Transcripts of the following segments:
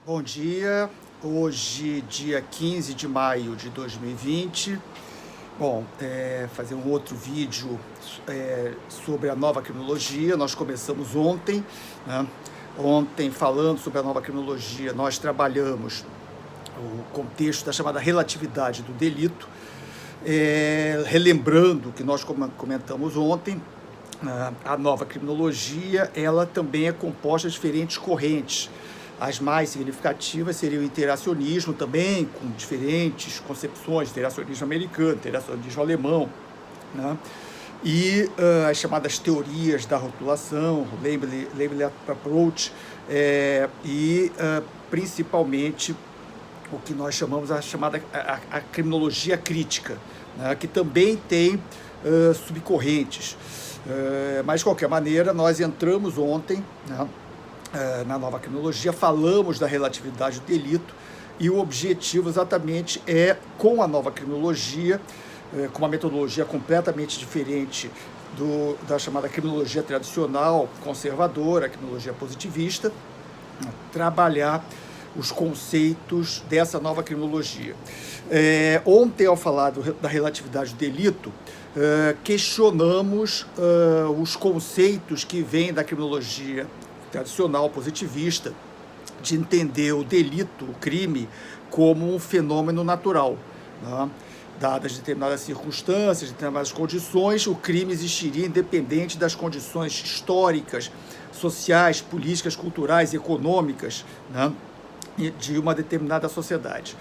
Bom dia, hoje dia 15 de maio de 2020. Bom, fazer um outro vídeo sobre a nova criminologia. Nós começamos ontem, né? Ontem, falando sobre a nova criminologia, nós trabalhamos o contexto da chamada relatividade do delito, relembrando o que nós comentamos ontem. A nova criminologia, ela também é composta de diferentes correntes. As mais significativas seriam o interacionismo também, com diferentes concepções, interacionismo americano, interacionismo alemão, né? E as chamadas teorias da rotulação, label approach, principalmente o que nós chamamos a criminologia crítica, né? Que também tem subcorrentes. Mas, de qualquer maneira, nós entramos ontem, né, na nova criminologia, falamos da relatividade do delito, e o objetivo exatamente é, com a nova criminologia, com uma metodologia completamente diferente da chamada criminologia tradicional, conservadora, a criminologia positivista, trabalhar os conceitos dessa nova criminologia. Ontem, ao falar da relatividade do delito, questionamos os conceitos que vêm da criminologia tradicional positivista, de entender o delito, o crime, como um fenômeno natural, né? Dadas determinadas circunstâncias, determinadas condições, o crime existiria independente das condições históricas, sociais, políticas, culturais, econômicas, né, de uma determinada sociedade.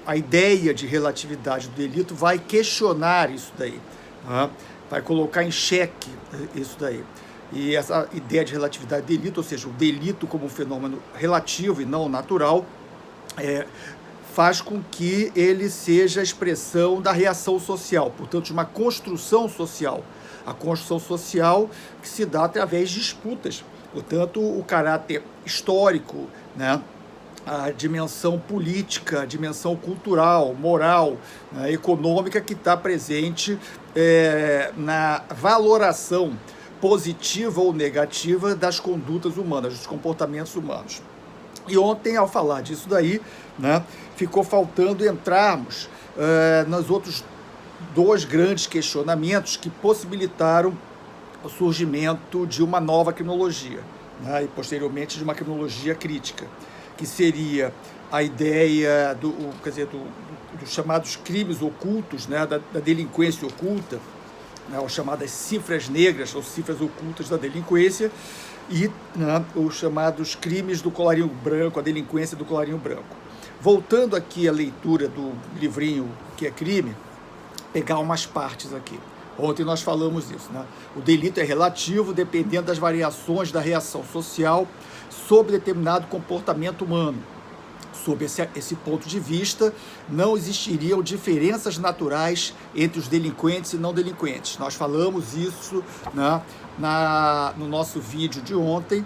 A ideia de relatividade do delito vai questionar isso daí, né? Vai colocar em xeque isso daí. E essa ideia de relatividade do delito, ou seja, o delito como um fenômeno relativo e não natural, faz com que ele seja a expressão da reação social, portanto, de uma construção social. A construção social que se dá através de disputas. Portanto, o caráter histórico, né, a dimensão política, a dimensão cultural, moral, né, econômica, que está presente na valoração positiva ou negativa das condutas humanas, dos comportamentos humanos. E ontem, ao falar disso daí, né, ficou faltando entrarmos nos outros dois grandes questionamentos que possibilitaram o surgimento de uma nova criminologia, né, e posteriormente de uma criminologia crítica, que seria a ideia dos chamados crimes ocultos, né, da delinquência oculta, né, as chamadas cifras negras ou cifras ocultas da delinquência, e, né, os chamados crimes do colarinho branco, a delinquência do colarinho branco. Voltando aqui à leitura do livrinho Que é Crime, pegar umas partes aqui. Ontem nós falamos isso, né? O delito é relativo, dependendo das variações da reação social sobre determinado comportamento humano. Sob esse ponto de vista, não existiriam diferenças naturais entre os delinquentes e não delinquentes. Nós falamos isso, né, no nosso vídeo de ontem,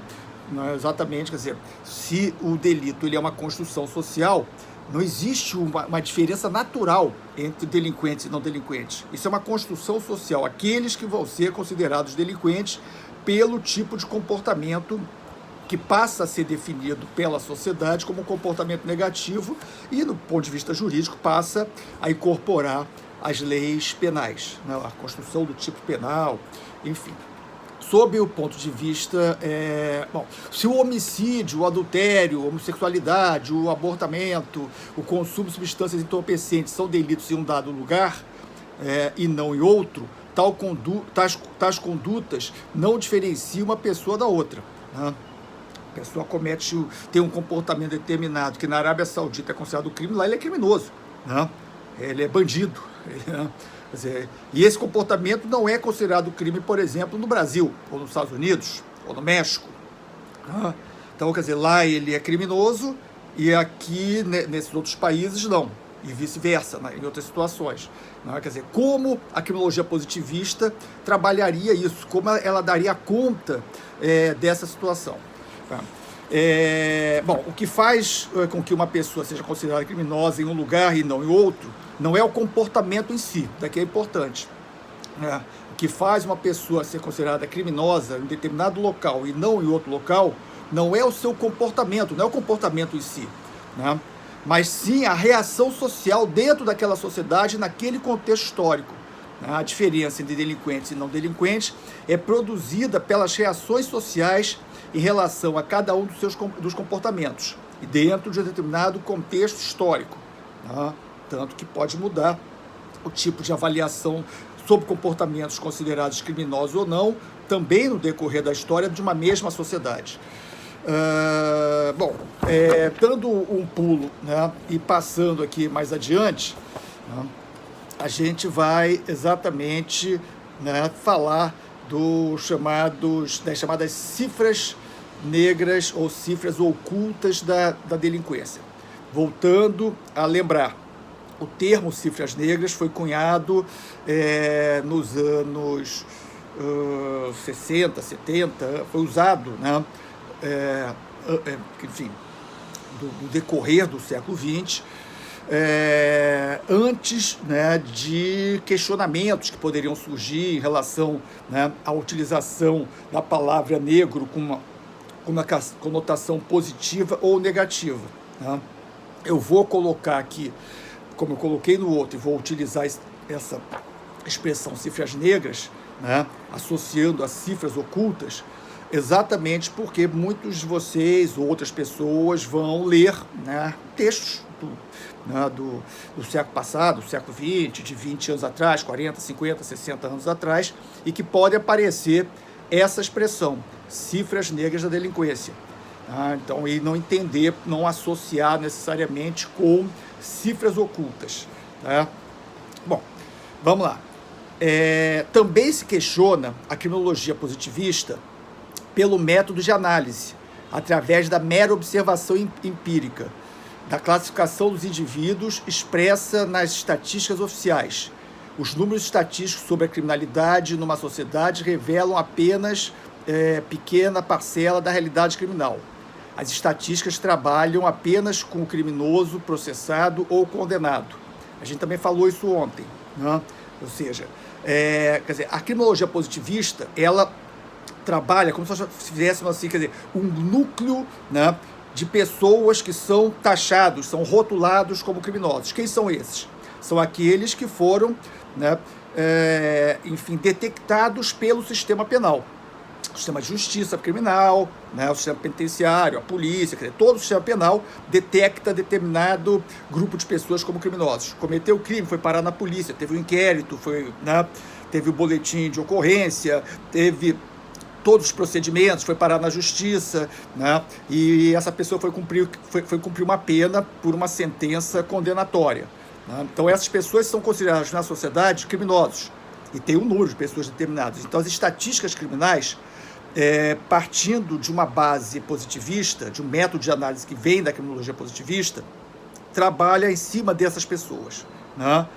né, exatamente, quer dizer, se o delito ele é uma construção social, não existe uma diferença natural entre delinquentes e não delinquentes. Isso é uma construção social. Aqueles que vão ser considerados delinquentes pelo tipo de comportamento que passa a ser definido pela sociedade como um comportamento negativo e, do ponto de vista jurídico, passa a incorporar as leis penais, né? A construção do tipo penal, enfim. Sob o ponto de vista, se o homicídio, o adultério, a homossexualidade, o abortamento, o consumo de substâncias entorpecentes são delitos em um dado lugar e não em outro, tais condutas não diferenciam uma pessoa da outra, né? A pessoa tem um comportamento determinado que na Arábia Saudita é considerado crime, lá ele é criminoso, né? Ele é bandido, né? Quer dizer, e esse comportamento não é considerado crime, por exemplo, no Brasil, ou nos Estados Unidos, ou no México, né? Então, quer dizer, lá ele é criminoso e aqui, nesses outros países, não. E vice-versa, né, em outras situações. Né? Quer dizer, como a criminologia positivista trabalharia isso, como ela daria conta dessa situação. Tá? Bom, o que faz com que uma pessoa seja considerada criminosa em um lugar e não em outro, não é o comportamento em si, daqui é importante. O que faz uma pessoa ser considerada criminosa em determinado local e não em outro local, não é o seu comportamento, não é o comportamento em si, né? Mas sim a reação social dentro daquela sociedade, naquele contexto histórico. A diferença entre delinquentes e não delinquentes é produzida pelas reações sociais em relação a cada um dos comportamentos, e dentro de um determinado contexto histórico, né? Tanto que pode mudar o tipo de avaliação sobre comportamentos considerados criminosos ou não, também no decorrer da história de uma mesma sociedade. Dando um pulo, né, e passando aqui mais adiante, né, a gente vai exatamente, né, falar das chamadas cifras negras ou cifras ocultas da delinquência. Voltando a lembrar, o termo cifras negras foi cunhado nos anos 60, 70, foi usado, né, enfim, do decorrer do século XX, antes, né, de questionamentos que poderiam surgir em relação, né, à utilização da palavra negro com uma conotação positiva ou negativa, né? Eu vou colocar aqui, como eu coloquei no outro, e vou utilizar essa expressão cifras negras, né, associando a cifras ocultas, exatamente porque muitos de vocês ou outras pessoas vão ler, né, textos do século passado, do século XX, de 20 anos atrás, 40, 50, 60 anos atrás, e que pode aparecer essa expressão, cifras negras da delinquência. Então, e não entender, não associar necessariamente com cifras ocultas, tá? Bom, vamos lá. Também se questiona a criminologia positivista pelo método de análise, através da mera observação empírica, da classificação dos indivíduos expressa nas estatísticas oficiais. Os números estatísticos sobre a criminalidade numa sociedade revelam apenas pequena parcela da realidade criminal. As estatísticas trabalham apenas com o criminoso processado ou condenado. A gente também falou isso ontem, né? Ou seja, a criminologia positivista, ela trabalha como se nós fizéssemos assim, um núcleo, né, de pessoas que são taxados, são rotulados como criminosos. Quem são esses? São aqueles que foram, né, detectados pelo sistema penal. O sistema de justiça criminal, né, o sistema penitenciário, a polícia, todo o sistema penal detecta determinado grupo de pessoas como criminosos. Cometeu o crime, foi parar na polícia, teve um inquérito, teve o boletim de ocorrência, teve todos os procedimentos, foi parar na justiça, né, e essa pessoa foi cumprir uma pena por uma sentença condenatória, né? Então essas pessoas são consideradas na sociedade criminosos, e tem um número de pessoas determinadas. Então as estatísticas criminais, partindo de uma base positivista, de um método de análise que vem da criminologia positivista, trabalha em cima dessas pessoas, né?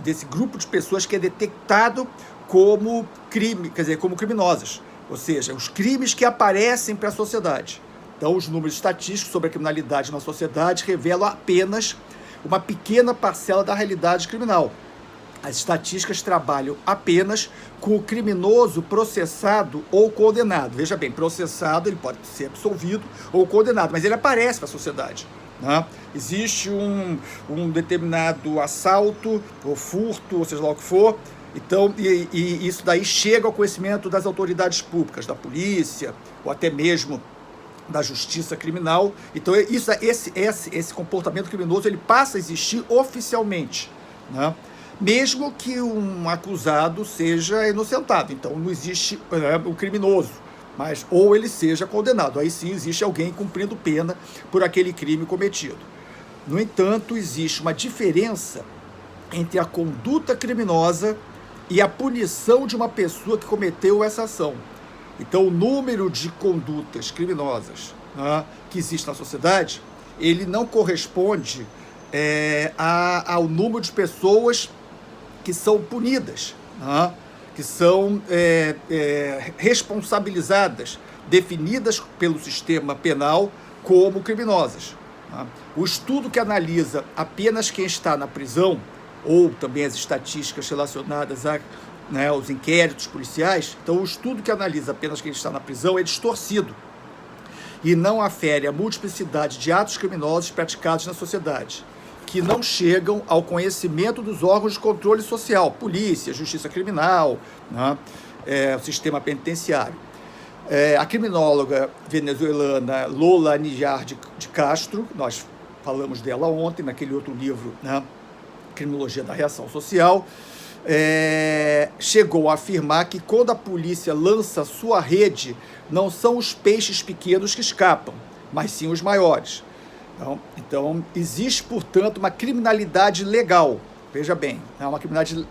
Desse grupo de pessoas que é detectado como crime, como criminosas, ou seja, os crimes que aparecem para a sociedade. Então, os números estatísticos sobre a criminalidade na sociedade revelam apenas uma pequena parcela da realidade criminal. As estatísticas trabalham apenas com o criminoso processado ou condenado. Veja bem, processado, ele pode ser absolvido ou condenado, mas ele aparece para a sociedade, né? Existe um determinado assalto, ou furto, ou seja lá o que for, então, e isso daí chega ao conhecimento das autoridades públicas, da polícia, ou até mesmo da justiça criminal. Então, esse comportamento criminoso, ele passa a existir oficialmente, né? Mesmo que um acusado seja inocentado. Então, não existe o criminoso, mas ou ele seja condenado. Aí sim existe alguém cumprindo pena por aquele crime cometido. No entanto, existe uma diferença entre a conduta criminosa e a punição de uma pessoa que cometeu essa ação. Então, o número de condutas criminosas, né, que existe na sociedade, ele não corresponde ao número de pessoas que são punidas, né, que são responsabilizadas, definidas pelo sistema penal como criminosas, né? O estudo que analisa apenas quem está na prisão, ou também as estatísticas relacionadas aos inquéritos policiais, então o estudo que analisa apenas quem está na prisão é distorcido. e não afere a multiplicidade de atos criminosos praticados na sociedade, que não chegam ao conhecimento dos órgãos de controle social, polícia, justiça criminal, né, o sistema penitenciário. A criminóloga venezuelana Lola Anijar de Castro, nós falamos dela ontem, naquele outro livro, né, Criminologia da Reação Social, chegou a afirmar que quando a polícia lança sua rede, não são os peixes pequenos que escapam, mas sim os maiores. Então existe, portanto, uma criminalidade legal. Veja bem, uma criminalidade,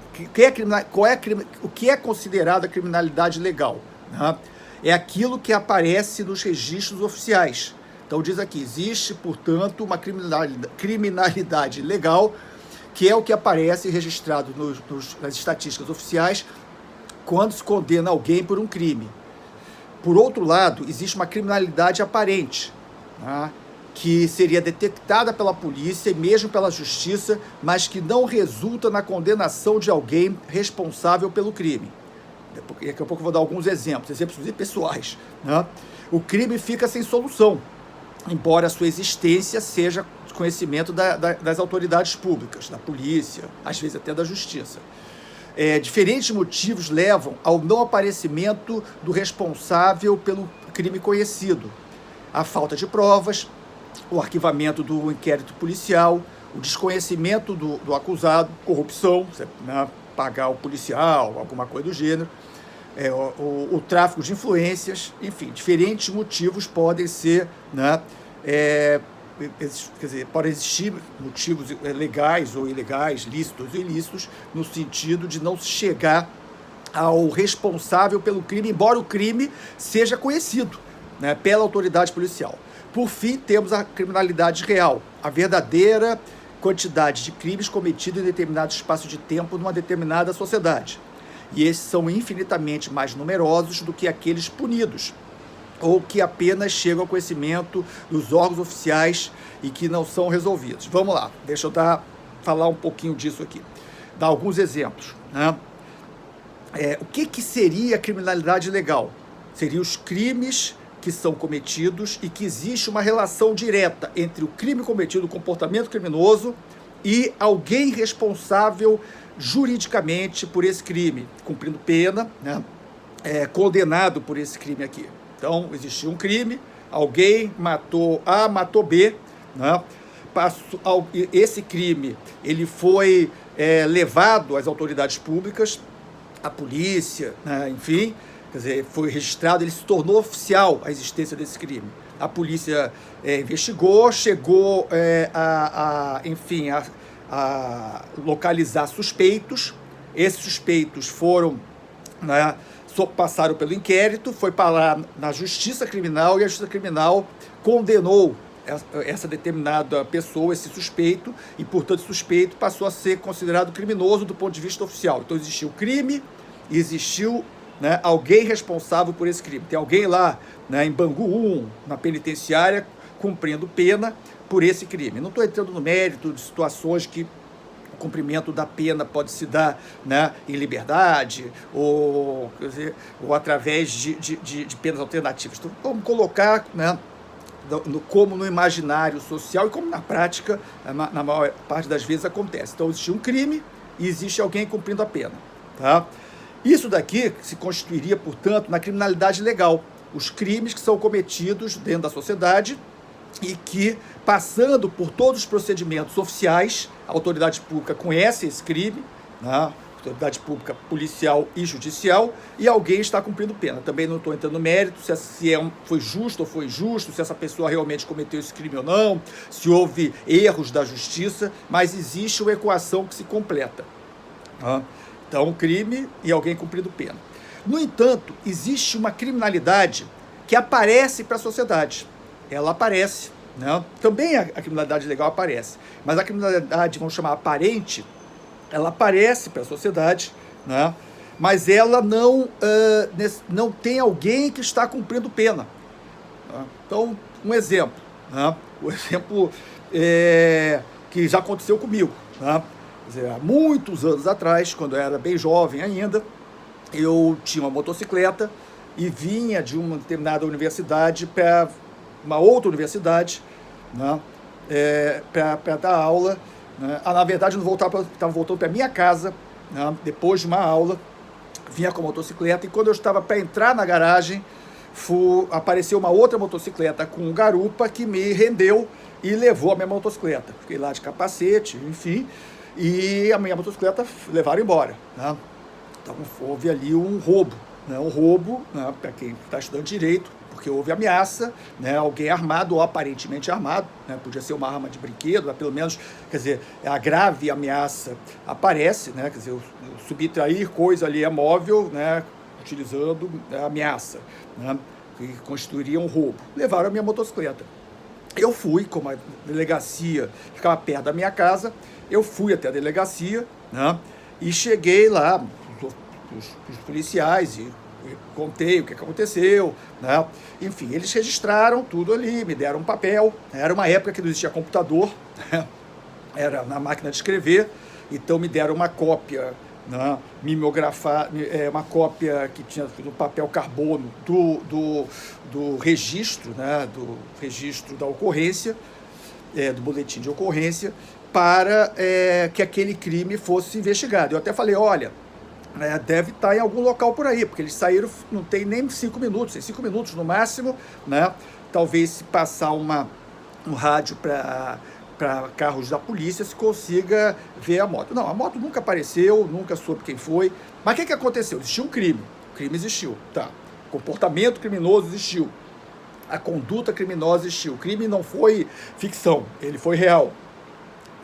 o que é considerado a criminalidade legal? Né? É aquilo que aparece nos registros oficiais. Então diz aqui, existe, portanto, uma criminalidade legal, que é o que aparece registrado nas estatísticas oficiais quando se condena alguém por um crime. Por outro lado, existe uma criminalidade aparente, né, que seria detectada pela polícia e mesmo pela justiça, mas que não resulta na condenação de alguém responsável pelo crime. Daqui a pouco eu vou dar alguns exemplos pessoais. Né? O crime fica sem solução, embora a sua existência seja de conhecimento das autoridades públicas, da polícia, às vezes até da justiça. Diferentes motivos levam ao não aparecimento do responsável pelo crime conhecido. A falta de provas, o arquivamento do inquérito policial, o desconhecimento do acusado, corrupção, né, pagar o policial, alguma coisa do gênero, o tráfico de influências, enfim, diferentes motivos podem ser, né, podem existir motivos legais ou ilegais, lícitos ou ilícitos, no sentido de não chegar ao responsável pelo crime, embora o crime seja conhecido, né, pela autoridade policial. Por fim, temos a criminalidade real, a verdadeira quantidade de crimes cometidos em determinado espaço de tempo numa determinada sociedade. E esses são infinitamente mais numerosos do que aqueles punidos, ou que apenas chegam ao conhecimento dos órgãos oficiais e que não são resolvidos. Vamos lá, deixa eu falar um pouquinho disso aqui, dar alguns exemplos. Né? O que seria a criminalidade legal? Seriam os crimes que são cometidos e que existe uma relação direta entre o crime cometido, o comportamento criminoso, e alguém responsável juridicamente por esse crime, cumprindo pena, né, condenado por esse crime aqui. Então, existiu um crime, alguém matou A, matou B, né, esse crime ele foi levado às autoridades públicas, à polícia, né, enfim, quer dizer, foi registrado, ele se tornou oficial a existência desse crime. A polícia investigou, chegou enfim, a localizar suspeitos. Esses suspeitos foram, né, passaram pelo inquérito, foi parar na justiça criminal e a justiça criminal condenou essa determinada pessoa, esse suspeito, e, portanto, esse suspeito passou a ser considerado criminoso do ponto de vista oficial. Então, existiu crime e existiu, né, alguém responsável por esse crime. Tem alguém lá, né, em Bangu 1, na penitenciária, cumprindo pena por esse crime. Não estou entrando no mérito de situações que o cumprimento da pena pode se dar, né, em liberdade ou, quer dizer, ou através de penas alternativas. Então, vamos colocar, né, como no imaginário social e como na prática, na maior parte das vezes, acontece. Então, existe um crime e existe alguém cumprindo a pena. Tá? Isso daqui se constituiria, portanto, na criminalidade legal. Os crimes que são cometidos dentro da sociedade e que, passando por todos os procedimentos oficiais, a autoridade pública conhece esse crime, né? Autoridade pública, policial e judicial, e alguém está cumprindo pena. Também não estou entrando no mérito foi justo ou foi injusto, se essa pessoa realmente cometeu esse crime ou não, se houve erros da justiça, mas existe uma equação que se completa. Então, crime e alguém cumprindo pena. No entanto, existe uma criminalidade que aparece para a sociedade. Ela aparece, né? Também a criminalidade legal aparece, mas a criminalidade, vamos chamar aparente, ela aparece para a sociedade, né? Mas ela não tem alguém que está cumprindo pena. Né? Então, um exemplo, né? O exemplo que já aconteceu comigo, né? Quer dizer, há muitos anos atrás, quando eu era bem jovem ainda, eu tinha uma motocicleta e vinha de uma determinada universidade para uma outra universidade, né, para dar aula. Né. Na verdade, eu estava voltando para minha casa, né, depois de uma aula, vinha com a motocicleta, e quando eu estava para entrar na garagem, apareceu uma outra motocicleta com um garupa que me rendeu e levou a minha motocicleta. Fiquei lá de capacete, enfim, e a minha motocicleta levaram embora. Né. Então houve ali um roubo, né, né, para quem está estudando direito, porque houve ameaça, né, alguém armado ou aparentemente armado, né, podia ser uma arma de brinquedo, mas pelo menos, quer dizer, a grave ameaça aparece, né, quer dizer, subtrair coisa ali é móvel, né, utilizando a ameaça, né, que constituiria um roubo. Levaram a minha motocicleta. Eu fui, como a delegacia ficava perto da minha casa, eu fui até a delegacia, né, e cheguei lá, os policiais, e contei o que aconteceu, né? Enfim, eles registraram tudo ali, me deram um papel. Era uma época que não existia computador, né? Era na máquina de escrever, então me deram uma cópia, né, uma cópia que tinha no papel carbono do registro, né, do registro da ocorrência, do boletim de ocorrência, para que aquele crime fosse investigado. Eu até falei, olha, deve estar em algum local por aí, porque eles saíram, não tem nem 5 minutos, tem 5 minutos no máximo, né? Talvez se passar um rádio para carros da polícia, se consiga ver a moto. Não, a moto nunca apareceu, nunca soube quem foi. Mas o que aconteceu? Existiu um crime. O crime existiu, tá? O comportamento criminoso existiu. A conduta criminosa existiu. O crime não foi ficção, ele foi real,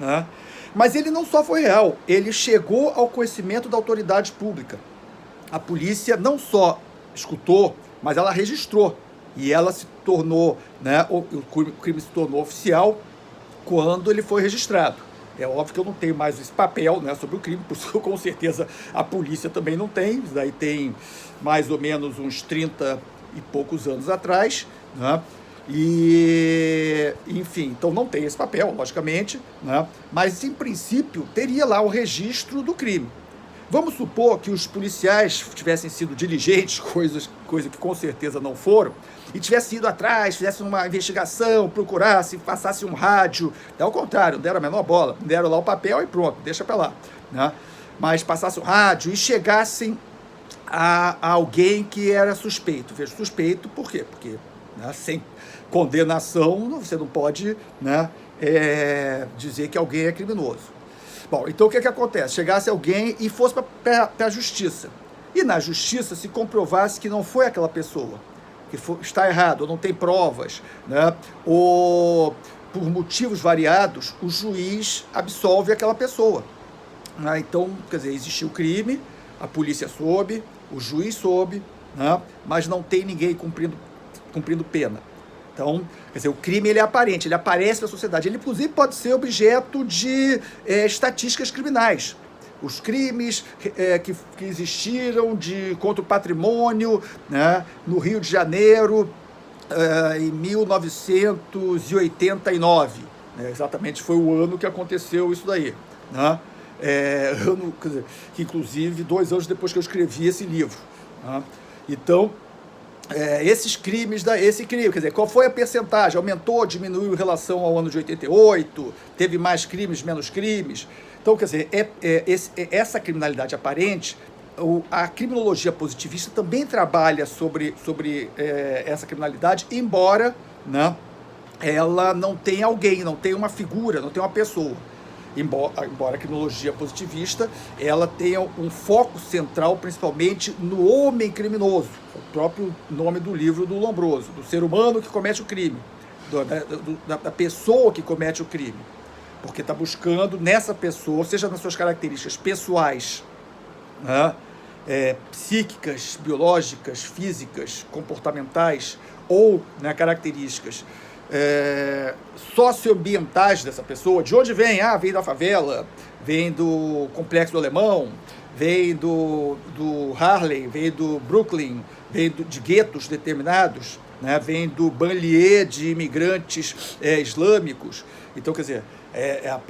né? Mas ele não só foi real, ele chegou ao conhecimento da autoridade pública. A polícia não só escutou, mas ela registrou. E ela se tornou, né, o crime se tornou oficial quando ele foi registrado. É óbvio que eu não tenho mais esse papel, né, sobre o crime, por isso com certeza a polícia também não tem. Isso daí tem mais ou menos uns 30 e poucos anos atrás, né? E, enfim, então não tem esse papel, logicamente, né? Mas em princípio teria lá o registro do crime. Vamos supor que os policiais tivessem sido diligentes, coisa que com certeza não foram, e tivessem ido atrás, fizessem uma investigação, procurassem, passassem um rádio. É ao contrário, não deram a menor bola, deram lá o papel e pronto, deixa para lá, né? Mas passassem um rádio e chegassem a alguém que era suspeito. Veja, suspeito por quê? Porque, né, sem condenação, você não pode, né, dizer que alguém é criminoso. Bom, então o que acontece? Chegasse alguém e fosse para a justiça. E na justiça se comprovasse que não foi aquela pessoa, que está errado, ou não tem provas, né, ou por motivos variados, o juiz absolve aquela pessoa. Né? Então, quer dizer, existiu o crime, a polícia soube, o juiz soube, né, mas não tem ninguém cumprindo pena. Então, quer dizer, o crime ele é aparente, ele aparece na sociedade. Ele, inclusive, pode ser objeto de estatísticas criminais. Os crimes que existiram contra o patrimônio, né, no Rio de Janeiro em 1989. Né, exatamente foi o ano que aconteceu isso daí. Né, ano, quer dizer, que, inclusive, 2 anos depois que eu escrevi esse livro. Né, então, esses crimes, esse crime, quer dizer, qual foi a percentagem? Aumentou, diminuiu em relação ao ano de 88? Teve mais crimes, menos crimes? Então, quer dizer, essa criminalidade aparente, a criminologia positivista também trabalha sobre essa criminalidade, embora, né, ela não tenha alguém, não tenha uma figura, não tenha uma pessoa. Embora a criminologia positivista ela tenha um foco central principalmente no homem criminoso, o próprio nome do livro do Lombroso, do ser humano que comete o crime, da pessoa que comete o crime, porque está buscando nessa pessoa, seja nas suas características pessoais, né, psíquicas, biológicas, físicas, comportamentais, ou, né, características socioambientais dessa pessoa. De onde vem? Vem da favela, vem do Complexo do Alemão, vem do Harlem, vem do Brooklyn, vem de guetos determinados, né? Vem do banlieue de imigrantes islâmicos. Então, quer dizer,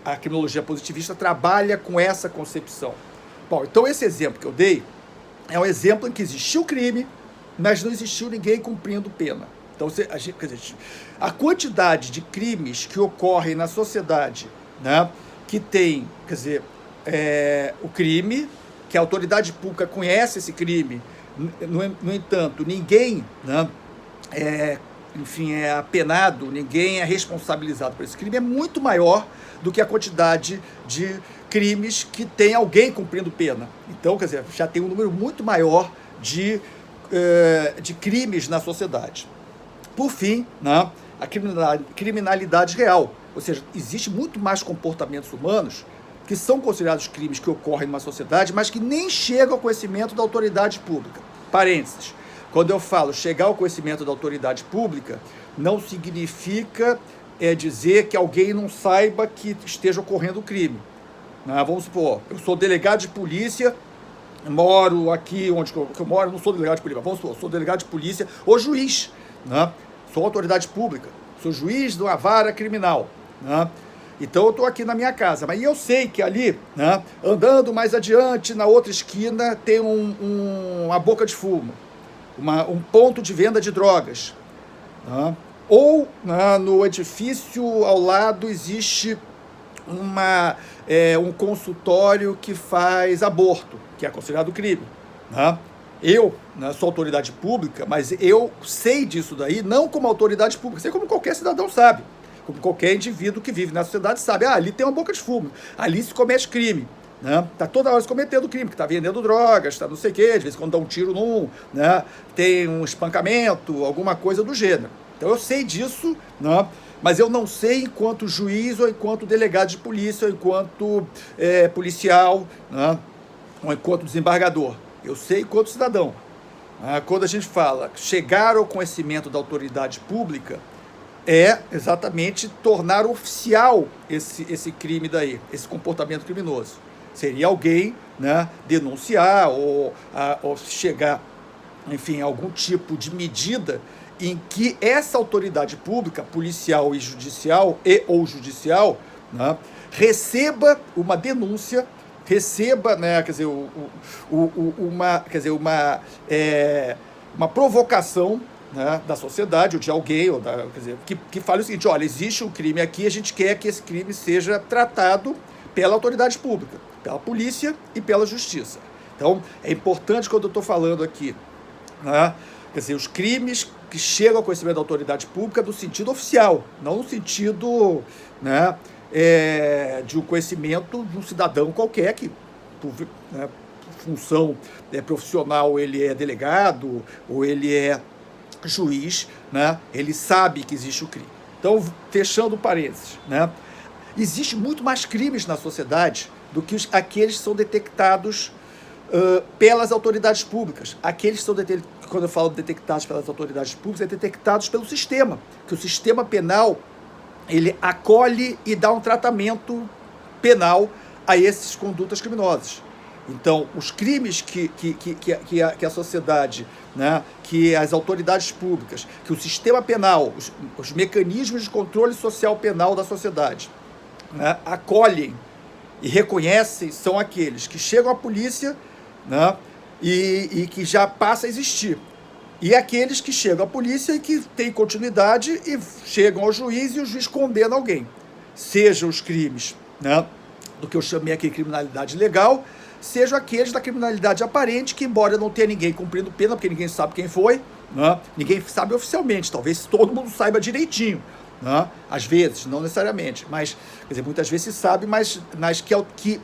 a criminologia positivista trabalha com essa concepção. Bom, então esse exemplo que eu dei é um exemplo em que existiu crime, mas não existiu ninguém cumprindo pena. Então, quer dizer, a quantidade de crimes que ocorrem na sociedade, né, que tem, quer dizer, o crime, que a autoridade pública conhece esse crime, no entanto, ninguém, né, enfim, é apenado, ninguém é responsabilizado por esse crime, é muito maior do que a quantidade de crimes que tem alguém cumprindo pena. Então, quer dizer, já tem um número muito maior de crimes na sociedade. Por fim, né, a criminalidade real, ou seja, existe muito mais comportamentos humanos que são considerados crimes que ocorrem numa sociedade, mas que nem chegam ao conhecimento da autoridade pública. Parênteses. Quando eu falo chegar ao conhecimento da autoridade pública, não significa dizer que alguém não saiba que esteja ocorrendo o crime. Né? Vamos supor, eu sou delegado de polícia, moro aqui onde eu moro, não sou delegado de polícia, vamos supor, sou delegado de polícia ou juiz, né? Sou autoridade pública, sou juiz de uma vara criminal, né? Então eu estou aqui na minha casa, mas eu sei que ali, né, andando mais adiante, na outra esquina, tem uma boca de fumo, um ponto de venda de drogas. Né? Ou, né, no edifício ao lado existe um consultório que faz aborto, que é considerado crime. Né? Eu, né, sou autoridade pública, mas eu sei disso daí, não como autoridade pública, sei como qualquer cidadão sabe. Como qualquer indivíduo que vive na sociedade sabe, ali tem uma boca de fumo, ali se comete crime, né? Tá toda hora se cometendo crime, que tá vendendo drogas, tá não sei o quê, de vez em quando dá um tiro num, né? Tem um espancamento, alguma coisa do gênero. Então eu sei disso, né? Mas eu não sei enquanto juiz, ou enquanto delegado de polícia, ou enquanto policial, né? Ou enquanto desembargador. Eu sei enquanto cidadão. Quando a gente fala chegar ao conhecimento da autoridade pública, é exatamente tornar oficial esse crime daí, esse comportamento criminoso. Seria alguém, né, denunciar ou chegar, enfim, a algum tipo de medida em que essa autoridade pública, policial e judicial, né, receba uma denúncia, receba, né, quer dizer, uma provocação, né, da sociedade, ou de alguém, ou quer dizer, que fale o seguinte: olha, existe um crime aqui, a gente quer que esse crime seja tratado pela autoridade pública, pela polícia e pela justiça. Então, é importante quando eu estou falando aqui, né, quer dizer, os crimes que chegam ao conhecimento da autoridade pública no sentido oficial, não no sentido, né, de um conhecimento de um cidadão qualquer que, por função profissional, ele é delegado, ou ele é juiz, né? Ele sabe que existe o crime. Então, fechando parênteses, né? Existe muito mais crimes na sociedade do que aqueles que são detectados pelas autoridades públicas. Aqueles que são quando eu falo detectados pelas autoridades públicas, é detectados pelo sistema, que o sistema penal ele acolhe e dá um tratamento penal a essas condutas criminosas. Então, os crimes que a sociedade, né, que as autoridades públicas, que o sistema penal, os mecanismos de controle social penal da sociedade, né, acolhem e reconhecem, são aqueles que chegam à polícia, né, e que já passa a existir. E aqueles que chegam à polícia e que têm continuidade e chegam ao juiz e o juiz condena alguém. Sejam os crimes, né, do que eu chamei aqui de criminalidade legal, sejam aqueles da criminalidade aparente, que embora não tenha ninguém cumprindo pena, porque ninguém sabe quem foi, né? Ninguém sabe oficialmente, talvez todo mundo saiba direitinho, né? Às vezes, não necessariamente, mas, quer dizer, muitas vezes se sabe, mas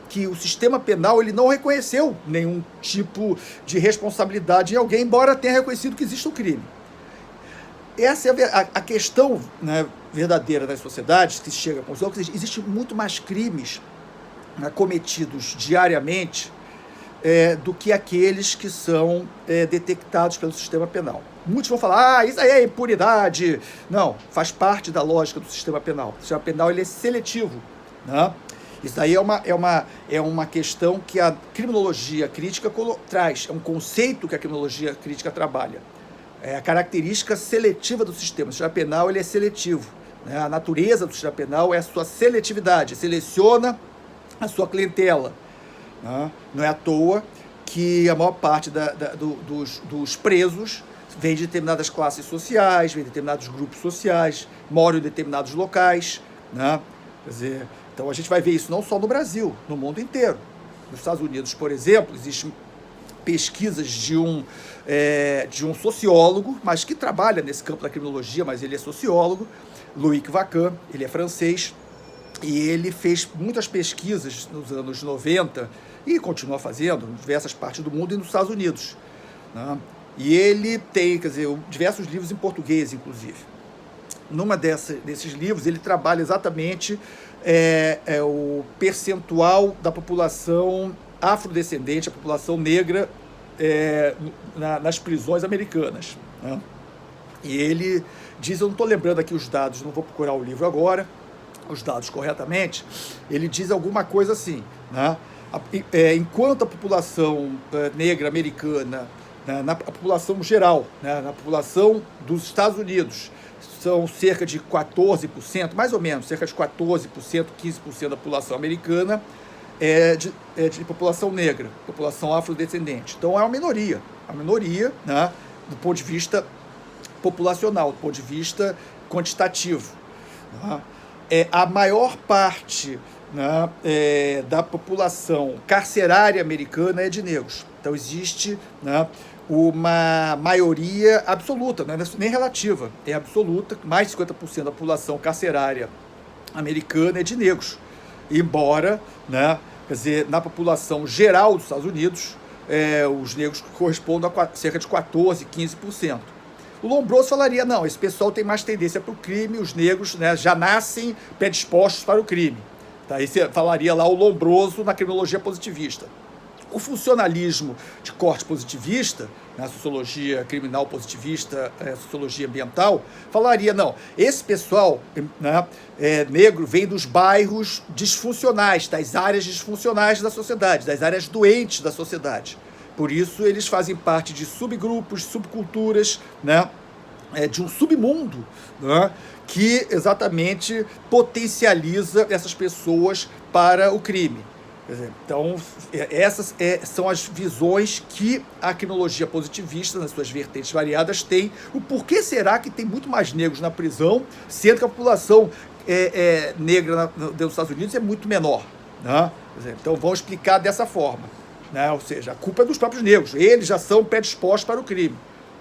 que o sistema penal ele não reconheceu nenhum tipo de responsabilidade em alguém, embora tenha reconhecido que existe um crime. Essa é a questão, né, verdadeira das sociedades, que chega com os outros. Existe muito mais crimes, né, cometidos diariamente do que aqueles que são detectados pelo sistema penal. Muitos vão falar, isso aí é impunidade. Não, faz parte da lógica do sistema penal. O sistema penal ele é seletivo, né? Isso daí é uma questão que a criminologia crítica traz, é um conceito que a criminologia crítica trabalha. É a característica seletiva do sistema. O sistema penal ele é seletivo, né? A natureza do sistema penal é a sua seletividade, seleciona a sua clientela, né? Não é à toa que a maior parte dos presos vem de determinadas classes sociais, vem de determinados grupos sociais, moram em determinados locais, né? Quer dizer, então a gente vai ver isso não só no Brasil, no mundo inteiro. Nos Estados Unidos, por exemplo, existem pesquisas de um sociólogo, mas que trabalha nesse campo da criminologia, mas ele é sociólogo, Loïc Wacquin, ele é francês, e ele fez muitas pesquisas nos anos 90 e continua fazendo em diversas partes do mundo e nos Estados Unidos, né? E ele tem, quer dizer, diversos livros em português, inclusive. Numa desses livros, ele trabalha exatamente o percentual da população afrodescendente, a população negra nas prisões americanas, né? E ele diz, eu não estou lembrando aqui os dados, não vou procurar o livro agora, os dados corretamente, ele diz alguma coisa assim, né? Enquanto a população negra americana, né, na população geral, né, na população dos Estados Unidos, são cerca de 14%, mais ou menos, cerca de 14%, 15% da população americana de população negra, população afrodescendente. Então é uma minoria, né, do ponto de vista populacional, do ponto de vista quantitativo, né? A maior parte, né, da população carcerária americana é de negros. Então existe, né, uma maioria absoluta, não é nem relativa, é absoluta, mais de 50% da população carcerária americana é de negros. Embora, né, quer dizer, na população geral dos Estados Unidos, os negros correspondem a cerca de 14%, 15%. O Lombroso falaria, não, esse pessoal tem mais tendência para o crime, os negros, né, já nascem predispostos para o crime. Tá? Aí você falaria lá o Lombroso na criminologia positivista. O funcionalismo de corte positivista, na sociologia criminal positivista, sociologia ambiental, falaria, não, esse pessoal, né, negro vem dos bairros disfuncionais, das áreas disfuncionais da sociedade, das áreas doentes da sociedade. Por isso, eles fazem parte de subgrupos, subculturas, né, de um submundo, né, que exatamente potencializa essas pessoas para o crime. Quer dizer, então, essas são as visões que a criminologia positivista, nas suas vertentes variadas, tem. O porquê será que tem muito mais negros na prisão, sendo que a população negra dos Estados Unidos é muito menor, né? Quer dizer, então, vamos explicar dessa forma, né? Ou seja, a culpa é dos próprios negros, eles já são predispostos para o crime,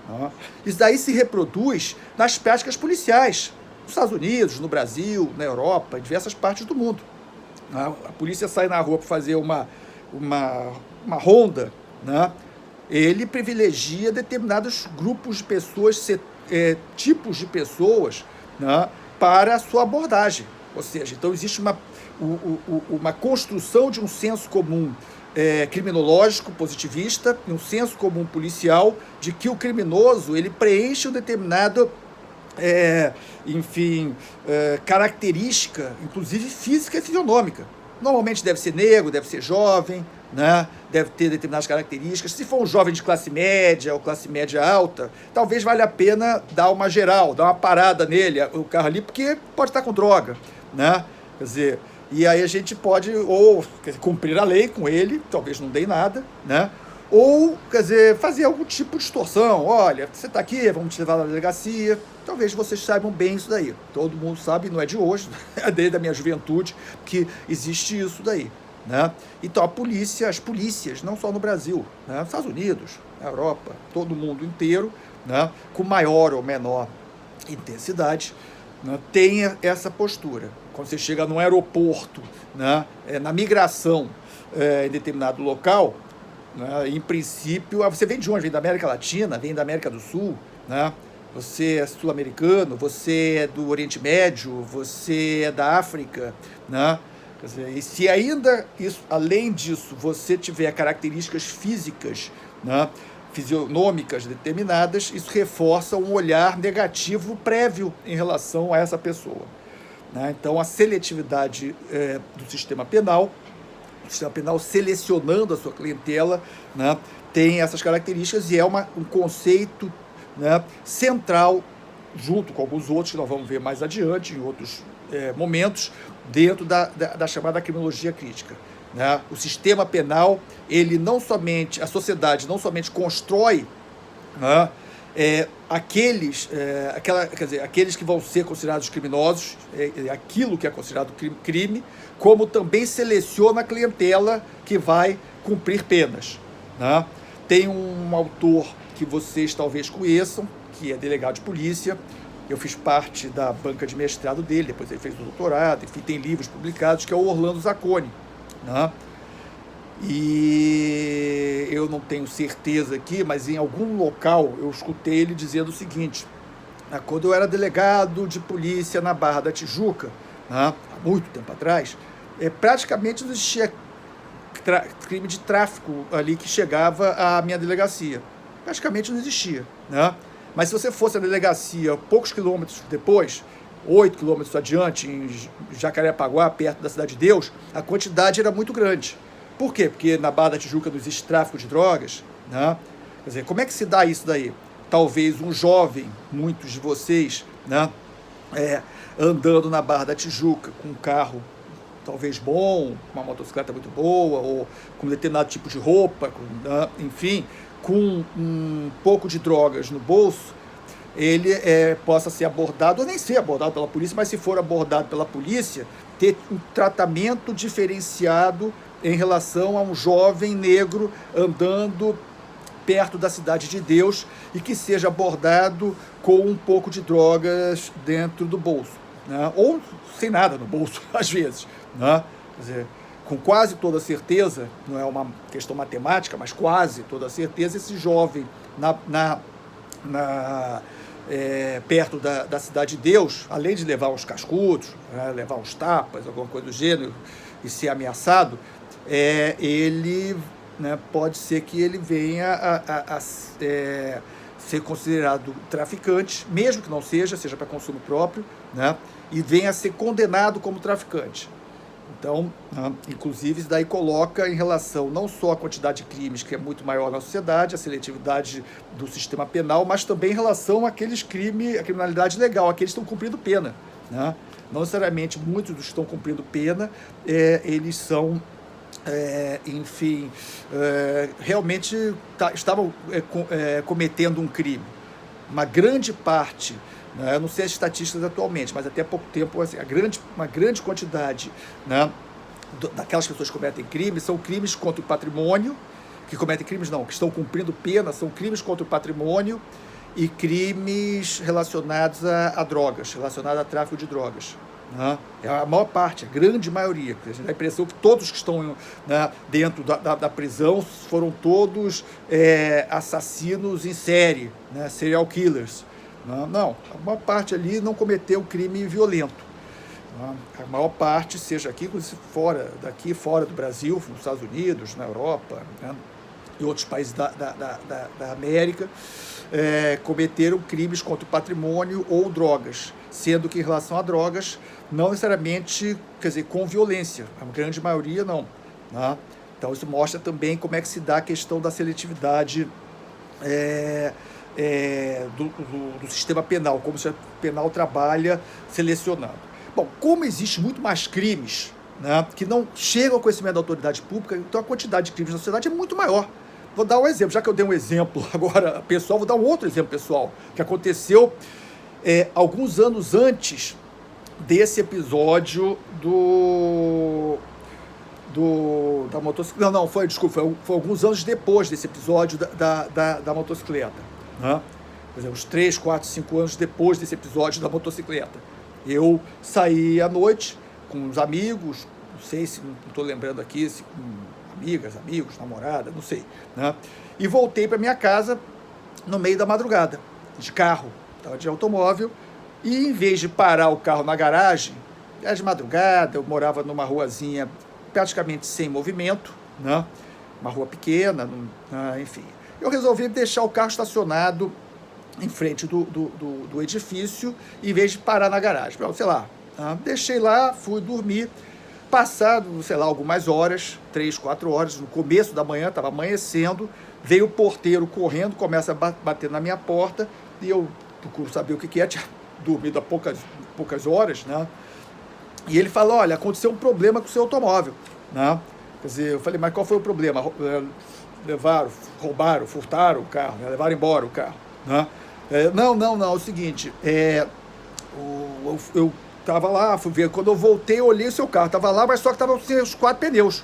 né? Isso daí se reproduz nas práticas policiais, nos Estados Unidos, no Brasil, na Europa, em diversas partes do mundo. A polícia sai na rua para fazer uma ronda, né? Ele privilegia determinados grupos de pessoas, tipos de pessoas, né, para a sua abordagem. Ou seja, então existe uma construção de um senso comum criminológico positivista e um senso comum policial de que o criminoso ele preenche um determinado característica, inclusive física e fisionômica. Normalmente deve ser negro, deve ser jovem, né? Deve ter determinadas características. Se for um jovem de classe média ou classe média alta, talvez valha a pena dar uma geral, dar uma parada nele, o carro ali, porque pode estar com droga, né? Quer dizer, e aí a gente pode cumprir a lei com ele, talvez não dê nada, né? Ou, quer dizer, fazer algum tipo de extorsão. Olha, você está aqui, vamos te levar na delegacia. Talvez vocês saibam bem isso daí. Todo mundo sabe, não é de hoje, é desde a minha juventude que existe isso daí, né? Então as polícias, não só no Brasil, né? Nos Estados Unidos, na Europa, todo mundo inteiro, né? Com maior ou menor intensidade, né? Tem essa postura. Quando você chega num aeroporto, né? Na migração em determinado local, né? Em princípio, você vem de onde? Vem da América Latina, vem da América do Sul, né? Você é sul-americano, você é do Oriente Médio, você é da África, né? Quer dizer, e se ainda, além disso, você tiver características físicas, né, fisionômicas determinadas, isso reforça um olhar negativo prévio em relação a essa pessoa, né? Então, a seletividade do sistema penal, o sistema penal selecionando a sua clientela, né, tem essas características e é um conceito, né, central, junto com alguns outros que nós vamos ver mais adiante, em outros momentos, dentro da chamada criminologia crítica, né? O sistema penal, a sociedade não somente constrói, né, aqueles que vão ser considerados criminosos, aquilo que é considerado crime, como também seleciona a clientela que vai cumprir penas, né? Tem um autor que vocês talvez conheçam, que é delegado de polícia. Eu fiz parte da banca de mestrado dele, depois ele fez o doutorado, enfim, tem livros publicados, que é o Orlando Zacconi, né? E eu não tenho certeza aqui, mas em algum local eu escutei ele dizendo o seguinte: quando eu era delegado de polícia na Barra da Tijuca, né, há muito tempo atrás, praticamente não existia crime de tráfico ali que chegava à minha delegacia. Praticamente não existia, né? Mas se você fosse à delegacia poucos quilômetros depois, 8 quilômetros adiante, em Jacarepaguá, perto da Cidade de Deus, a quantidade era muito grande. Por quê? Porque na Barra da Tijuca não existe tráfico de drogas, né? Quer dizer, como é que se dá isso daí? Talvez um jovem, muitos de vocês, né, andando na Barra da Tijuca com um carro talvez bom, uma motocicleta muito boa, ou com determinado tipo de roupa, enfim, com um pouco de drogas no bolso, ele possa ser abordado, ou nem ser abordado pela polícia, mas se for abordado pela polícia, ter um tratamento diferenciado em relação a um jovem negro andando perto da Cidade de Deus e que seja abordado com um pouco de drogas dentro do bolso, né? Ou sem nada no bolso, às vezes, né? Quer dizer, com quase toda certeza, não é uma questão matemática, mas quase toda certeza, esse jovem perto da Cidade de Deus, além de levar uns cascudos, né, levar uns tapas, alguma coisa do gênero, e ser ameaçado, ele, né, pode ser que ele venha a ser considerado traficante, mesmo que não seja para consumo próprio, né, e venha a ser condenado como traficante. Então, inclusive, isso daí coloca em relação não só a quantidade de crimes, que é muito maior na sociedade, a seletividade do sistema penal, mas também em relação àqueles crimes, a criminalidade legal, aqueles que estão cumprindo pena, né? Não necessariamente muitos dos que estão cumprindo pena, eles são, enfim, realmente estavam cometendo um crime. Uma grande parte, né, eu não sei as estatísticas atualmente, mas até há pouco tempo, assim, uma grande quantidade, né, daquelas pessoas que cometem crimes são crimes contra o patrimônio, que estão cumprindo pena, são crimes contra o patrimônio e crimes relacionados a drogas, relacionados a tráfico de drogas. Né? É a maior parte, a grande maioria. A gente dá a impressão que todos que estão, né, dentro da prisão foram todos assassinos em série, né, serial killers. Não, a maior parte ali não cometeu crime violento. A maior parte, seja aqui, fora do Brasil, nos Estados Unidos, na Europa, né, e outros países da América, cometeram crimes contra o patrimônio ou drogas, sendo que em relação a drogas, não necessariamente, quer dizer, com violência, a grande maioria não, né? Então isso mostra também como é que se dá a questão da seletividade do sistema penal, como o sistema penal trabalha selecionando. Bom, como existe muito mais crimes, né, que não chegam ao conhecimento da autoridade pública, então a quantidade de crimes na sociedade é muito maior. Vou dar um exemplo, já que eu dei um exemplo agora pessoal, vou dar um outro exemplo pessoal, que aconteceu alguns anos antes desse episódio da motocicleta. Não, foi alguns anos depois desse episódio da motocicleta, né? Por exemplo, uns 3, 4, 5 anos depois desse episódio da motocicleta. Eu saí à noite com uns amigos, não sei se, não estou lembrando aqui, se com amigos, namorada, não sei, né? E voltei para minha casa no meio da madrugada, de carro, estava de automóvel, e em vez de parar o carro na garagem, era de madrugada, eu morava numa ruazinha praticamente sem movimento, né? Uma rua pequena, enfim. Eu resolvi deixar o carro estacionado em frente do edifício, em vez de parar na garagem. Sei lá, deixei lá, fui dormir. Passado, sei lá, algumas horas, 3, 4 horas, no começo da manhã, estava amanhecendo, veio o porteiro correndo, começa a bater na minha porta, e eu procuro saber o que é, tinha dormido há poucas horas, né? E ele falou: olha, aconteceu um problema com o seu automóvel, né? Quer dizer, eu falei: mas qual foi o problema? Levaram, roubaram, furtaram o carro, né? Levaram embora o carro, né? Não, é o seguinte, eu tava lá, fui ver, quando eu voltei, eu olhei o seu carro, tava lá, mas só que tava sem os 4 pneus.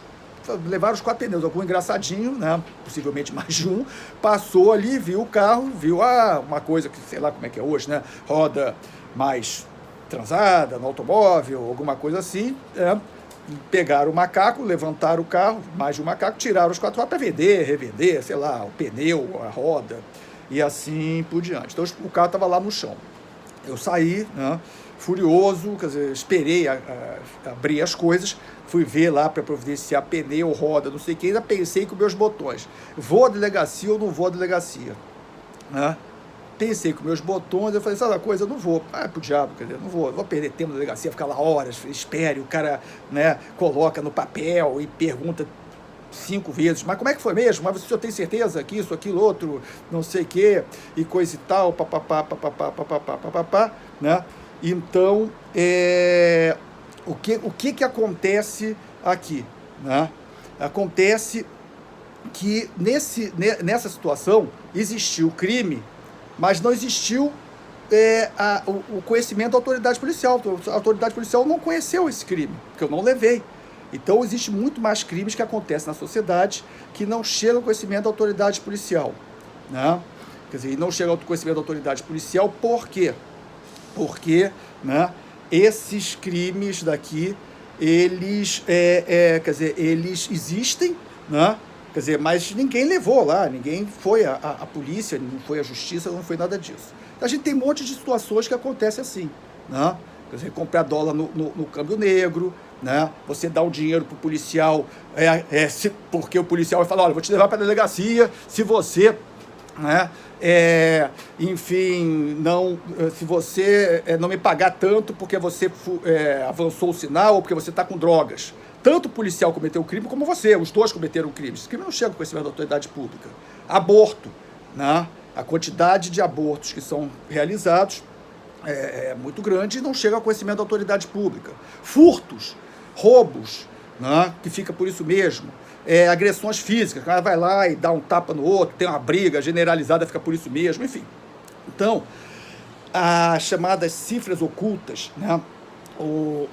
Levaram os 4 pneus, algum engraçadinho, né? Possivelmente mais de um, passou ali, viu o carro, viu uma coisa que sei lá como é que é hoje, né? Roda mais transada no automóvel, alguma coisa assim, né? Pegaram o macaco, levantaram o carro, mais de um macaco, tiraram os 4 para vender, revender, sei lá, o pneu, a roda e assim por diante. Então o carro estava lá no chão. Eu saí, né, furioso, quer dizer, esperei abrir as coisas, fui ver lá para providenciar pneu, roda, não sei o que, ainda pensei com meus botões. Vou à delegacia ou não vou à delegacia? Né? Pensei com meus botões, eu falei, sabe uma coisa, eu não vou, pro diabo, quer dizer, não vou perder tempo na delegacia, ficar lá horas, espere, o cara, né, coloca no papel e pergunta 5 vezes, mas como é que foi mesmo? Mas você tem certeza que isso, aquilo, outro, não sei o quê, e coisa e tal, papapá, né? Então, o que acontece aqui, né? Acontece que nessa situação existiu crime, mas não existiu o conhecimento da autoridade policial. A autoridade policial não conheceu esse crime, porque eu não levei. Então, existe muito mais crimes que acontecem na sociedade que não chegam ao conhecimento da autoridade policial. Né? Quer dizer, não chegam ao conhecimento da autoridade policial por quê? Porque, né, esses crimes daqui, eles, quer dizer, eles existem, né? Quer dizer, mas ninguém levou lá, ninguém foi a polícia, não foi a justiça, não foi nada disso. A gente tem um monte de situações que acontecem assim, né? Quer dizer, comprar dólar no câmbio negro, né? Você dá o dinheiro pro policial, porque o policial vai falar, olha, vou te levar para a delegacia se você, né, enfim, se você não me pagar tanto porque você avançou o sinal ou porque você está com drogas. Tanto o policial cometeu o crime como você, os dois cometeram o crime. Esse crime não chega ao conhecimento da autoridade pública. Aborto, né? A quantidade de abortos que são realizados é muito grande e não chega ao conhecimento da autoridade pública. Furtos, roubos, né? Que fica por isso mesmo. Agressões físicas, o cara vai lá e dá um tapa no outro, tem uma briga generalizada, fica por isso mesmo, enfim. Então, as chamadas cifras ocultas, né?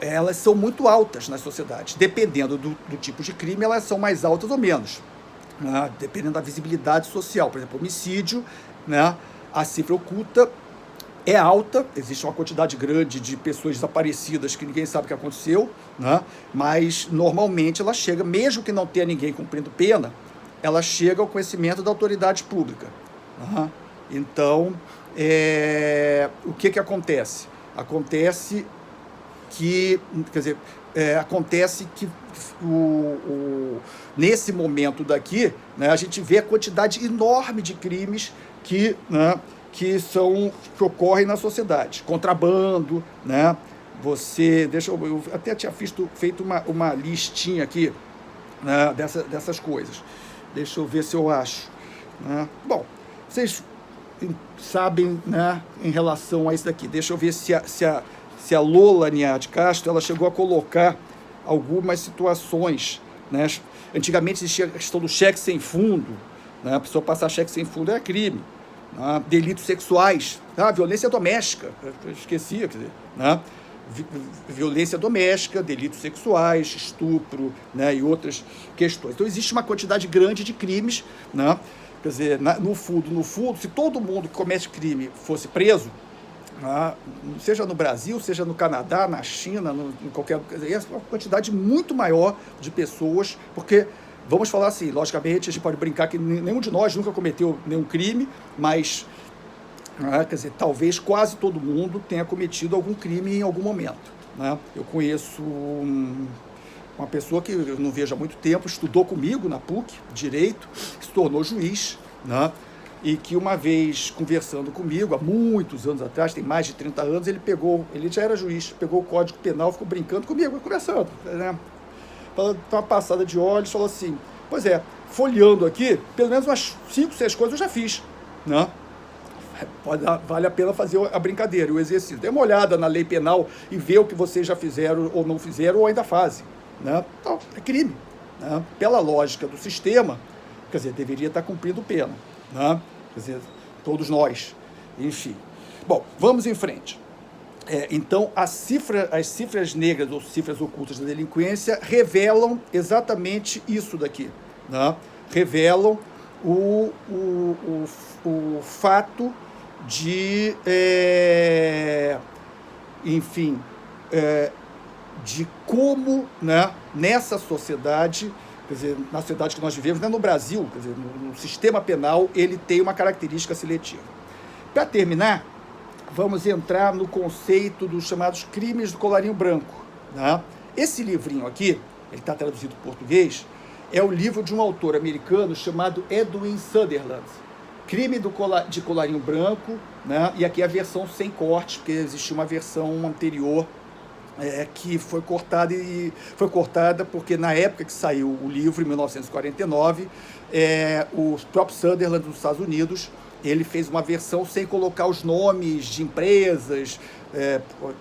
Elas são muito altas na sociedade. Dependendo do tipo de crime, elas são mais altas ou menos, né? Dependendo da visibilidade social. Por exemplo, homicídio, né? A cifra oculta é alta, existe uma quantidade grande de pessoas desaparecidas que ninguém sabe o que aconteceu, né? Mas normalmente ela chega, mesmo que não tenha ninguém cumprindo pena, ela chega ao conhecimento da autoridade pública. Né? Então, o que acontece? Acontece que, quer dizer, nesse momento daqui, né, a gente vê a quantidade enorme de crimes que ocorrem na sociedade. Contrabando, né? Eu até tinha feito uma listinha aqui, né, dessas coisas. Deixa eu ver se eu acho. Né? Bom, vocês sabem, né, em relação a isso daqui. Deixa eu ver se a Lola Niá de Castro ela chegou a colocar algumas situações. Né? Antigamente existia a questão do cheque sem fundo. Né? A pessoa passar cheque sem fundo era crime. Delitos sexuais, violência doméstica, eu esquecia, quer dizer, né? Violência doméstica, delitos sexuais, estupro, né? E outras questões. Então existe uma quantidade grande de crimes, né? Quer dizer, no fundo, se todo mundo que comete crime fosse preso, né? Seja no Brasil, seja no Canadá, na China, em qualquer, quer dizer, é uma quantidade muito maior de pessoas, porque vamos falar assim, logicamente, a gente pode brincar que nenhum de nós nunca cometeu nenhum crime, mas, né, quer dizer, talvez quase todo mundo tenha cometido algum crime em algum momento. Né? Eu conheço uma pessoa que eu não vejo há muito tempo, estudou comigo na PUC, Direito, que se tornou juiz, né? E que uma vez conversando comigo, há muitos anos atrás, tem mais de 30 anos, ele já era juiz, pegou o Código Penal, ficou brincando comigo, conversando, né? Uma passada de olhos, falou assim, pois folheando aqui, pelo menos umas 5, 6 coisas eu já fiz, né? Vale a pena fazer a brincadeira, o exercício. Dê uma olhada na lei penal e vê o que vocês já fizeram ou não fizeram ou ainda fazem, né? Então, é crime, né? Pela lógica do sistema, quer dizer, deveria estar cumprindo pena, né? Quer dizer, todos nós. enfim. Bom, vamos em frente. Então, as cifras negras ou cifras ocultas da delinquência revelam exatamente isso daqui, né? Revelam o fato de, enfim, de como, né, nessa sociedade, quer dizer, na sociedade que nós vivemos, né, no Brasil, quer dizer, no sistema penal, ele tem uma característica seletiva. Para terminar, vamos entrar no conceito dos chamados crimes do colarinho branco, né? Esse livrinho aqui, ele está traduzido para português, é o livro de um autor americano chamado Edwin Sutherland, Crime de Colarinho Branco, né? E aqui é a versão sem corte, porque existia uma versão anterior que foi cortada porque na época que saiu o livro, em 1949, o próprio Sutherland, dos Estados Unidos, ele fez uma versão sem colocar os nomes de empresas,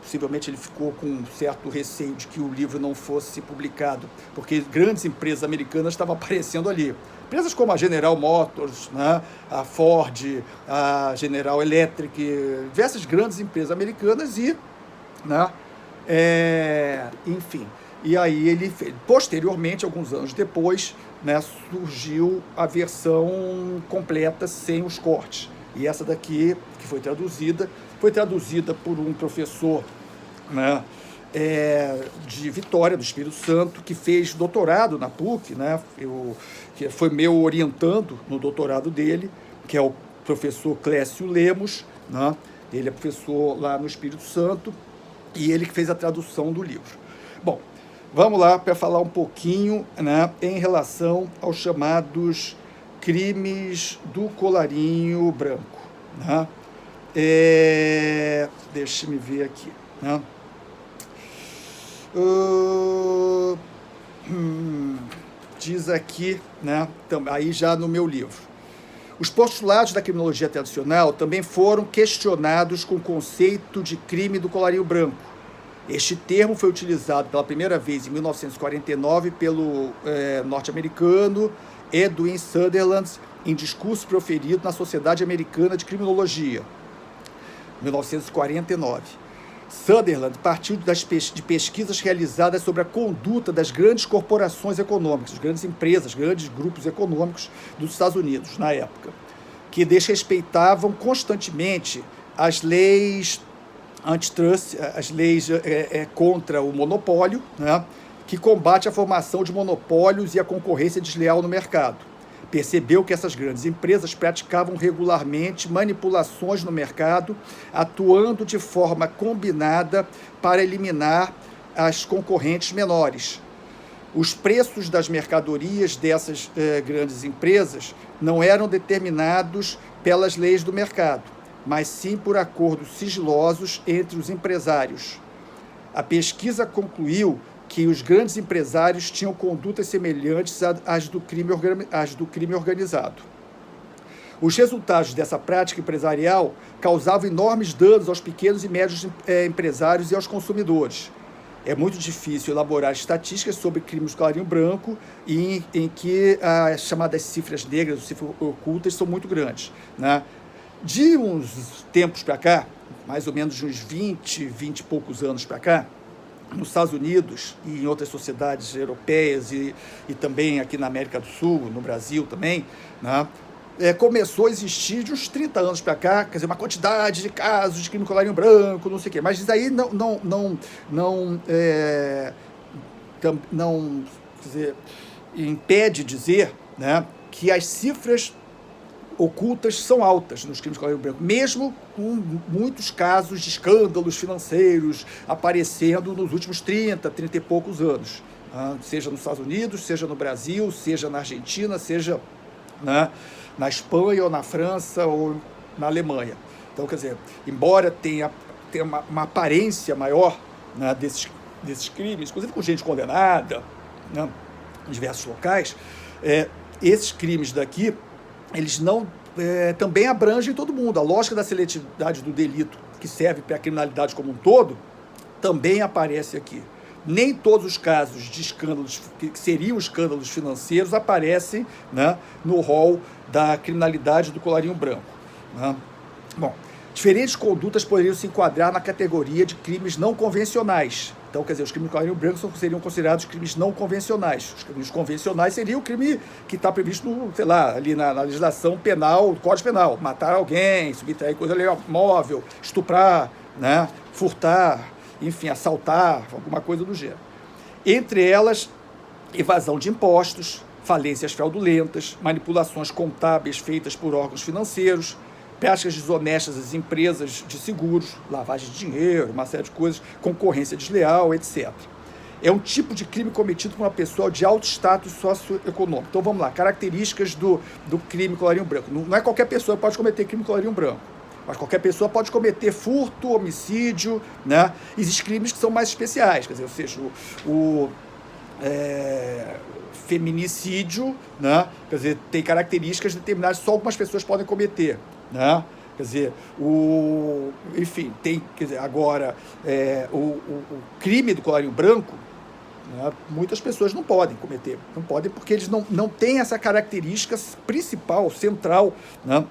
possivelmente ele ficou com um certo receio de que o livro não fosse publicado, porque grandes empresas americanas estavam aparecendo ali. Empresas como a General Motors, né, a Ford, a General Electric, diversas grandes empresas americanas e, né, enfim, e aí ele fez. Posteriormente, alguns anos depois, né, surgiu a versão completa sem os cortes. E essa daqui, que foi traduzida por um professor, né, de Vitória, do Espírito Santo, que fez doutorado na PUC, né, que foi meu orientando no doutorado dele, que é o professor Clécio Lemos, né, ele é professor lá no Espírito Santo, e ele que fez a tradução do livro. Bom, vamos lá para falar um pouquinho, né, em relação aos chamados crimes do colarinho branco, né? Deixa-me ver aqui, né? Diz aqui, né, aí já no meu livro. Os postulados da criminologia tradicional também foram questionados com o conceito de crime do colarinho branco. Este termo foi utilizado pela primeira vez em 1949 pelo norte-americano Edwin Sutherland em discurso proferido na Sociedade Americana de Criminologia, 1949. Sutherland partiu de pesquisas realizadas sobre a conduta das grandes corporações econômicas, das grandes empresas, grandes grupos econômicos dos Estados Unidos, na época, que desrespeitavam constantemente as leis antitrust, as leis contra o monopólio, né, que combate a formação de monopólios e a concorrência desleal no mercado. Percebeu que essas grandes empresas praticavam regularmente manipulações no mercado, atuando de forma combinada para eliminar as concorrentes menores. Os preços das mercadorias dessas grandes empresas não eram determinados pelas leis do mercado, mas sim por acordos sigilosos entre os empresários. A pesquisa concluiu que os grandes empresários tinham condutas semelhantes às do crime organizado. Os resultados dessa prática empresarial causavam enormes danos aos pequenos e médios empresários e aos consumidores. É muito difícil elaborar estatísticas sobre crimes do colarinho branco em que as chamadas cifras negras, ou cifras ocultas, são muito grandes, né? De uns tempos para cá, mais ou menos de uns 20 e poucos anos para cá, nos Estados Unidos e em outras sociedades europeias e também aqui na América do Sul, no Brasil também, né, começou a existir de uns 30 anos para cá, quer dizer, uma quantidade de casos de crime do colarinho branco, não sei o quê, mas isso aí não quer dizer, impede dizer, né, que as cifras ocultas são altas nos crimes de colarinho branco, mesmo com muitos casos de escândalos financeiros aparecendo nos últimos 30 e poucos anos, seja nos Estados Unidos, seja no Brasil, seja na Argentina, seja, né, na Espanha ou na França ou na Alemanha. Então, quer dizer, embora tenha uma aparência maior, né, desses crimes, inclusive com gente condenada, né, em diversos locais, esses crimes daqui, eles não também abrangem todo mundo. A lógica da seletividade do delito, que serve para a criminalidade como um todo, também aparece aqui. Nem todos os casos de escândalos, que seriam escândalos financeiros, aparecem, né, no rol da criminalidade do colarinho branco, né? Bom, Diferentes condutas poderiam se enquadrar na categoria de crimes não convencionais. Então, quer dizer, os crimes do colarinho branco seriam considerados crimes não convencionais. Os crimes convencionais seriam o crime que está previsto, sei lá, ali na legislação penal, do Código Penal. Matar alguém, subtrair coisa móvel, estuprar, né, furtar, enfim, assaltar, alguma coisa do gênero. Entre elas, evasão de impostos, falências fraudulentas, manipulações contábeis feitas por órgãos financeiros, práticas desonestas das empresas de seguros, lavagem de dinheiro, uma série de coisas, concorrência desleal, etc. É um tipo de crime cometido por uma pessoa de alto status socioeconômico. Então vamos lá, características do crime colarinho branco. Não é qualquer pessoa que pode cometer crime colarinho branco, mas qualquer pessoa pode cometer furto, homicídio, né? Existem crimes que são mais especiais, quer dizer, ou seja, feminicídio, né? Quer dizer, tem características determinadas que só algumas pessoas podem cometer, né? Quer dizer, enfim, tem, quer dizer, agora, o crime do colarinho branco, né, muitas pessoas não podem cometer, não podem porque eles não têm essa característica principal, central, né,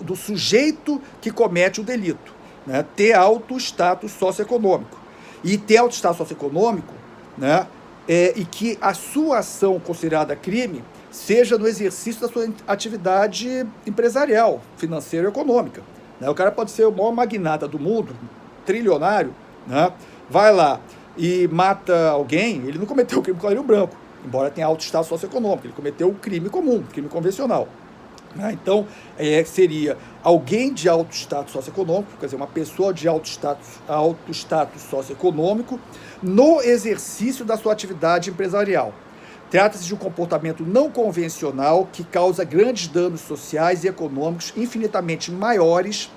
do sujeito que comete o delito, né, ter alto status socioeconômico. E ter alto status socioeconômico, né, e que a sua ação considerada crime seja no exercício da sua atividade empresarial, financeira e econômica. Né? O cara pode ser o maior magnata do mundo, trilionário, né? Vai lá e mata alguém, ele não cometeu o crime do colarinho branco, embora tenha alto status socioeconômico, ele cometeu um crime comum, crime convencional. Né? Então, seria alguém de alto status socioeconômico, quer dizer, uma pessoa de alto status socioeconômico, no exercício da sua atividade empresarial. Trata-se de um comportamento não convencional que causa grandes danos sociais e econômicos infinitamente maiores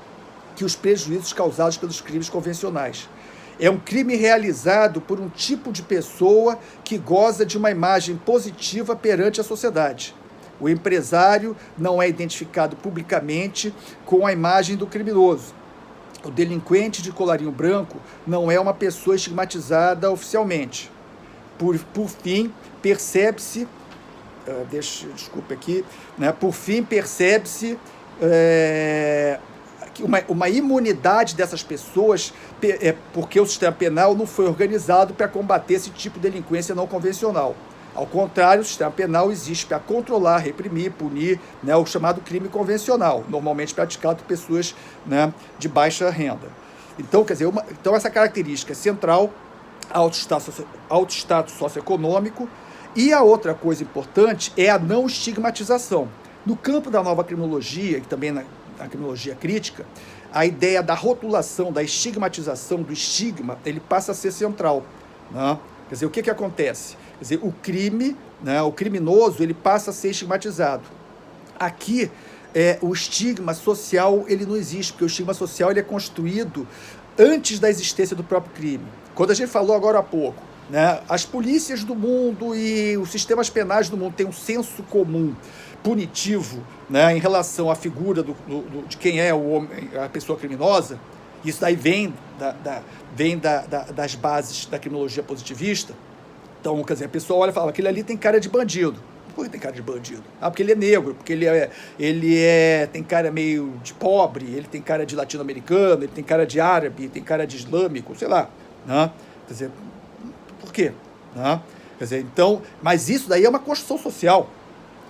que os prejuízos causados pelos crimes convencionais. É um crime realizado por um tipo de pessoa que goza de uma imagem positiva perante a sociedade. O empresário não é identificado publicamente com a imagem do criminoso. O delinquente de colarinho branco não é uma pessoa estigmatizada oficialmente. Por fim, percebe-se, percebe-se uma imunidade dessas pessoas, porque o sistema penal não foi organizado para combater esse tipo de delinquência não convencional. Ao contrário, o sistema penal existe para controlar, reprimir, punir, né, o chamado crime convencional, normalmente praticado por pessoas, né, de baixa renda. Então, quer dizer, então essa característica central, alto status socioeconômico, e a outra coisa importante é a não estigmatização. No campo da nova criminologia, e também na criminologia crítica, a ideia da rotulação, da estigmatização, do estigma, ele passa a ser central. Né? Quer dizer, o que acontece? Quer dizer, o crime, né, o criminoso, ele passa a ser estigmatizado. Aqui, o estigma social, ele não existe, porque o estigma social ele é construído antes da existência do próprio crime. Quando a gente falou agora há pouco, né, as polícias do mundo e os sistemas penais do mundo têm um senso comum punitivo, né, em relação à figura de quem é a pessoa criminosa. Isso daí vem das bases da criminologia positivista. Então, quer dizer, a pessoa olha e fala, aquele ali tem cara de bandido. Por que tem cara de bandido? Porque ele é negro, porque tem cara meio de pobre, ele tem cara de latino-americano, ele tem cara de árabe, tem cara de islâmico, sei lá. Né? Quer dizer, por quê? Né? Quer dizer, então, mas isso daí é uma construção social.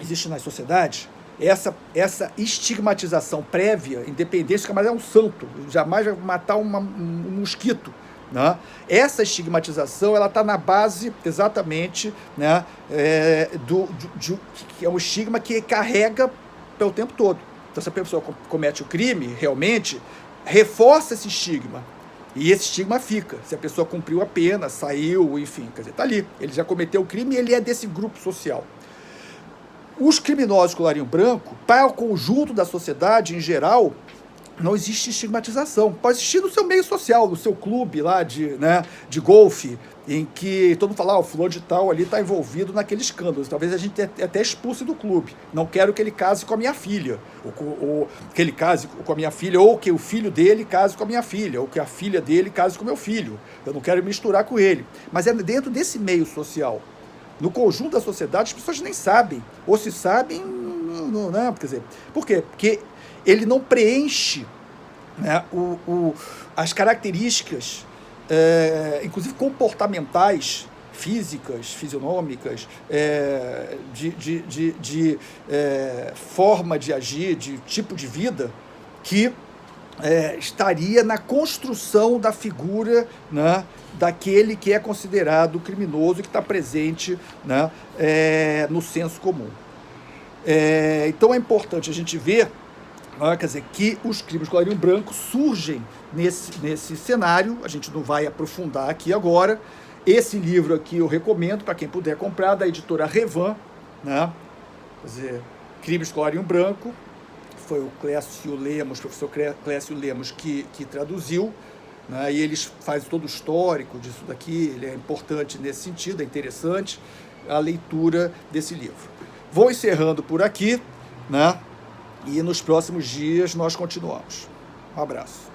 Existe nas sociedades essa estigmatização prévia, independência, que mais é um santo, jamais vai matar um mosquito. Né? Essa estigmatização ela está na base exatamente, né, que é um estigma que carrega pelo tempo todo. Então, se a pessoa comete o crime, realmente, reforça esse estigma. E esse estigma fica. Se a pessoa cumpriu a pena, saiu, enfim, quer dizer, está ali. Ele já cometeu o crime e ele é desse grupo social. Os criminosos de colarinho branco, para o conjunto da sociedade em geral, não existe estigmatização. Pode existir no seu meio social, no seu clube lá de golfe, em que todo mundo fala, o fulano de tal ali está envolvido naquele escândalo. Talvez a gente até expulse do clube. Não quero que ele case com a minha filha. Ou que ele case com a minha filha, ou que o filho dele case com a minha filha, ou que a filha dele case com o meu filho. Eu não quero misturar com ele. Mas é dentro desse meio social. No conjunto da sociedade, as pessoas nem sabem. Ou se sabem, não, quer dizer, por quê? Porque ele não preenche né, as características, inclusive comportamentais, físicas, fisionômicas, de forma de agir, de tipo de vida, que estaria na construção da figura, né, daquele que é considerado criminoso e que está presente, né, no senso comum. Então é importante a gente ver, quer dizer, que os crimes de colarinho branco surgem nesse cenário. A gente não vai aprofundar aqui agora. Esse livro aqui eu recomendo para quem puder comprar, da editora Revan, né? Quer dizer, Crimes de Colarinho Branco, foi o Clécio Lemos, professor Clécio Lemos, que traduziu, né? E eles fazem todo o histórico disso daqui. Ele é importante nesse sentido, é interessante a leitura desse livro. Vou encerrando por aqui, né? E nos próximos dias nós continuamos. Um abraço.